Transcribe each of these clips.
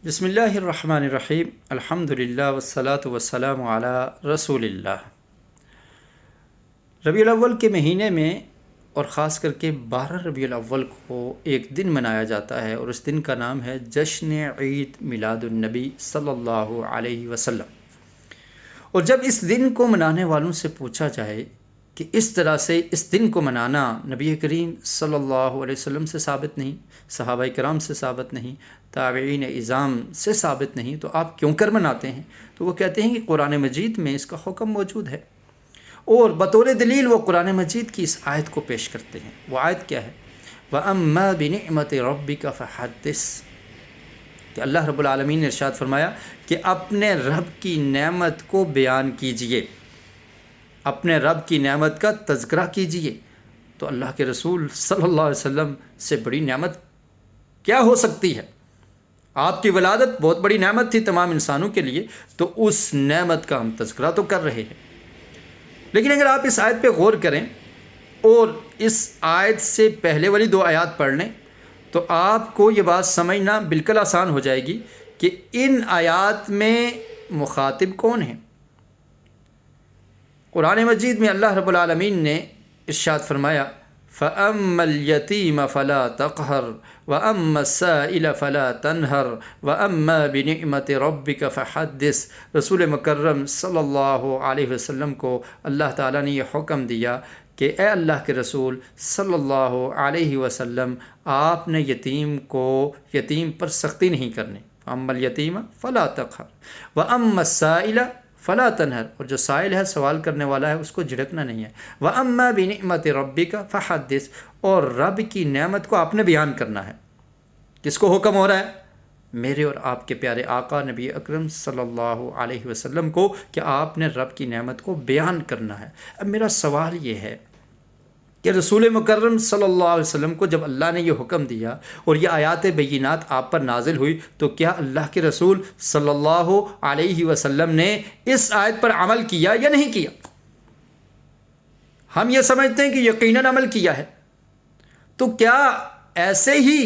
بسم اللہ الرحمن الرحیم الحمدللہ والصلاة والسلام علی رسول اللہ۔ ربیع الاول کے مہینے میں اور خاص کر کے 12 ربیع الاول کو ایک دن منایا جاتا ہے اور اس دن کا نام ہے جشن عید میلاد النبی صلی اللہ علیہ وسلم۔ اور جب اس دن کو منانے والوں سے پوچھا جائے کہ اس طرح سے اس دن کو منانا نبی کریم صلی اللہ علیہ وسلم سے ثابت نہیں، صحابہ کرام سے ثابت نہیں، تابعین اعظام سے ثابت نہیں، تو آپ کیوں کر مناتے ہیں؟ تو وہ کہتے ہیں کہ قرآن مجید میں اس کا حکم موجود ہے، اور بطور دلیل وہ قرآن مجید کی اس آیت کو پیش کرتے ہیں۔ وہ آیت کیا ہے؟ وَأَمَّا بِنِعْمَةِ رَبِّكَ فَحَدِّثْ، کہ اللہ رب العالمین نے ارشاد فرمایا کہ اپنے رب کی نعمت کو بیان کیجئے، اپنے رب کی نعمت کا تذکرہ کیجئے۔ تو اللہ کے رسول صلی اللہ علیہ وسلم سے بڑی نعمت کیا ہو سکتی ہے؟ آپ کی ولادت بہت بڑی نعمت تھی تمام انسانوں کے لیے، تو اس نعمت کا ہم تذکرہ تو کر رہے ہیں۔ لیکن اگر آپ اس آیت پہ غور کریں اور اس آیت سے پہلے والی 2 آیات پڑھ لیں تو آپ کو یہ بات سمجھنا بالکل آسان ہو جائے گی کہ ان آیات میں مخاطب کون ہیں۔ قرآن مجید میں اللہ رب العالمین نے ارشاد فرمایا فَأَمَّا الْيَتِيمَ فَلَا تَقْهَرْ وَأَمَّا السَّائِلَ فَلَا تَنْهَرْ وَأَمَّا بِنِعْمَةِ رَبِّكَ فَحَدِّثْ۔ رسول مکرم صلی اللہ علیہ وسلم کو اللہ تعالیٰ نے یہ حکم دیا کہ اے اللہ کے رسول صلی اللہ علیہ وسلم، آپ نے یتیم پر سختی نہیں کرنی۔ فَأَمَّا الْيَتِيمَ فَلَا تَقْهَرْ وَأَمَّا السَّائِلَ فلا تنہر، اور جو سائل ہے، سوال کرنے والا ہے، اس کو جھڑکنا نہیں ہے۔ وَأَمَّا بِنِعْمَةِ رَبِّكَ فَحَدِّثْ، اور رب کی نعمت کو آپ نے بیان کرنا ہے۔ کس کو حکم ہو رہا ہے؟ میرے اور آپ کے پیارے آقا نبی اکرم صلی اللہ علیہ وسلم کو، کہ آپ نے رب کی نعمت کو بیان کرنا ہے۔ اب میرا سوال یہ ہے کہ رسول مکرم صلی اللہ علیہ وسلم کو جب اللہ نے یہ حکم دیا اور یہ آیات بینات آپ پر نازل ہوئی، تو کیا اللہ کے رسول صلی اللہ علیہ وسلم نے اس آیت پر عمل کیا یا نہیں کیا؟ ہم یہ سمجھتے ہیں کہ یقیناً عمل کیا ہے۔ تو کیا ایسے ہی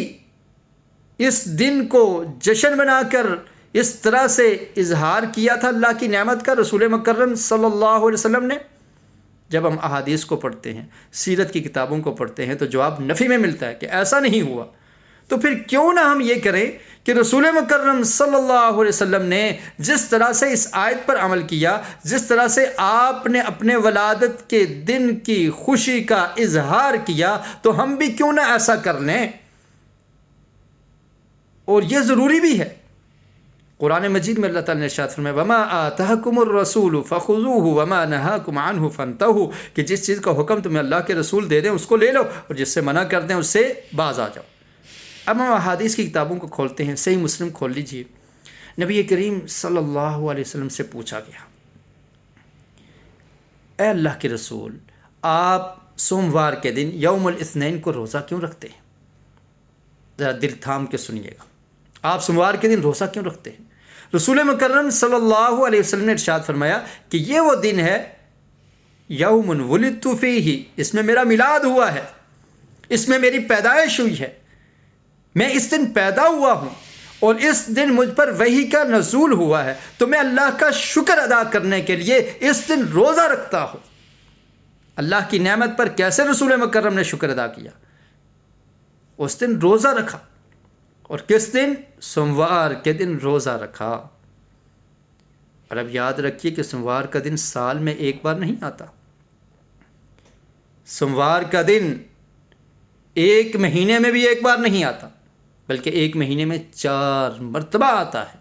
اس دن کو جشن بنا کر اس طرح سے اظہار کیا تھا اللہ کی نعمت کا رسول مکرم صلی اللہ علیہ وسلم نے؟ جب ہم احادیث کو پڑھتے ہیں، سیرت کی کتابوں کو پڑھتے ہیں، تو جواب نفی میں ملتا ہے کہ ایسا نہیں ہوا۔ تو پھر کیوں نہ ہم یہ کریں کہ رسول مکرم صلی اللہ علیہ وسلم نے جس طرح سے اس آیت پر عمل کیا، جس طرح سے آپ نے اپنے ولادت کے دن کی خوشی کا اظہار کیا، تو ہم بھی کیوں نہ ایسا کر لیں؟ اور یہ ضروری بھی ہے۔ قرآن مجید میں اللہ تعالیٰ نے ارشاد فرمایا وَمَا آتَاكُمُ الرَّسُولُ فَخُذُوهُ وَمَا نَهَاكُمْ عَنْهُ فَانْتَهُوا، کہ جس چیز کا حکم تمہیں اللہ کے رسول دے دیں اس کو لے لو، اور جس سے منع کر دیں اس سے باز آ جاؤ۔ اب ہم احادیث کی کتابوں کو کھولتے ہیں۔ صحیح مسلم کھول لیجئے۔ نبی کریم صلی اللہ علیہ وسلم سے پوچھا گیا، اے اللہ کے رسول، آپ سوموار کے دن یوم الاثنین کو روزہ کیوں رکھتے ہیں؟ ذرا دل تھام کے سنیے گا، آپ سوموار کے دن روزہ کیوں رکھتے ہیں؟ رسول مکرم صلی اللہ علیہ وسلم نے ارشاد فرمایا کہ یہ وہ دن ہے یوم ولدت فیہ، اس میں میرا میلاد ہوا ہے، اس میں میری پیدائش ہوئی ہے، میں اس دن پیدا ہوا ہوں، اور اس دن مجھ پر وحی کا نزول ہوا ہے، تو میں اللہ کا شکر ادا کرنے کے لیے اس دن روزہ رکھتا ہوں۔ اللہ کی نعمت پر کیسے رسول مکرم نے شکر ادا کیا؟ اس دن روزہ رکھا، اور کس دن؟ سوموار کے دن روزہ رکھا۔ اور اب یاد رکھیے کہ سوموار کا دن سال میں ایک بار نہیں آتا، سوموار کا دن ایک مہینے میں بھی ایک بار نہیں آتا، بلکہ ایک مہینے میں 4 مرتبہ آتا ہے،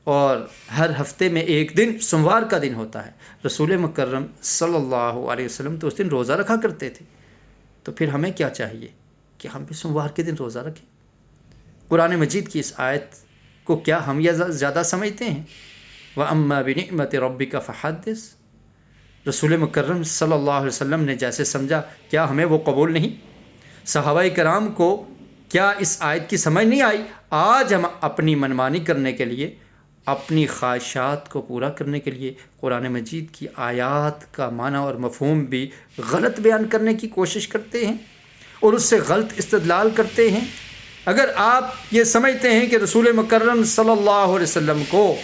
اور ہر ہفتے میں ایک دن سوموار کا دن ہوتا ہے۔ رسول مکرم صلی اللہ علیہ وسلم تو اس دن روزہ رکھا کرتے تھے، تو پھر ہمیں کیا چاہیے کہ ہم بھی سوموار کے دن روزہ رکھیں۔ قرآن مجید کی اس آیت کو کیا ہم یہ زیادہ سمجھتے ہیں؟ وَأَمَّا بِنِعْمَةِ رَبِّكَ فَحَدِّثْ، رسول مکرم صلی اللہ علیہ وسلم نے جیسے سمجھا، کیا ہمیں وہ قبول نہیں؟ صحابہ کرام کو کیا اس آیت کی سمجھ نہیں آئی؟ آج ہم اپنی منمانی کرنے کے لیے، اپنی خواہشات کو پورا کرنے کے لیے قرآن مجید کی آیات کا معنی اور مفہوم بھی غلط بیان کرنے کی کوشش کرتے ہیں، اور اس سے غلط استدلال کرتے ہیں، اگر آپ یہ سمجھتے ہیں کہ رسول مکرم صلی اللہ علیہ وسلم کو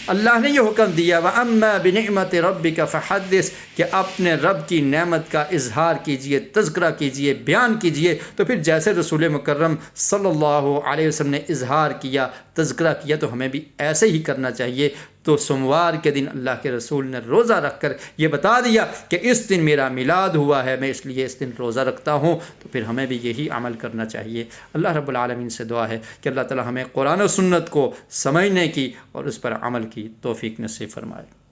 اللہ نے یہ حکم دیا وَأَمَّا بِنِعْمَةِ رَبِّكَ فَحَدِّثْ کہ اپنے رب کی نعمت کا اظہار کیجئے، تذکرہ کیجئے، بیان کیجئے، تو پھر جیسے رسول مکرم صلی اللہ علیہ وسلم نے اظہار کیا، تذکرہ کیا، تو ہمیں بھی ایسے ہی کرنا چاہیے۔ تو سوموار کے دن اللہ کے رسول نے روزہ رکھ کر یہ بتا دیا کہ اس دن میرا میلاد ہوا ہے، میں اس لیے اس دن روزہ رکھتا ہوں، تو پھر ہمیں بھی یہی عمل کرنا چاہیے۔ اللہ رب العالمین سے دعا ہے کہ اللہ تعالی ہمیں قرآن و سنت کو سمجھنے کی اور اس پر عمل کی توفیق نصیب فرمائے۔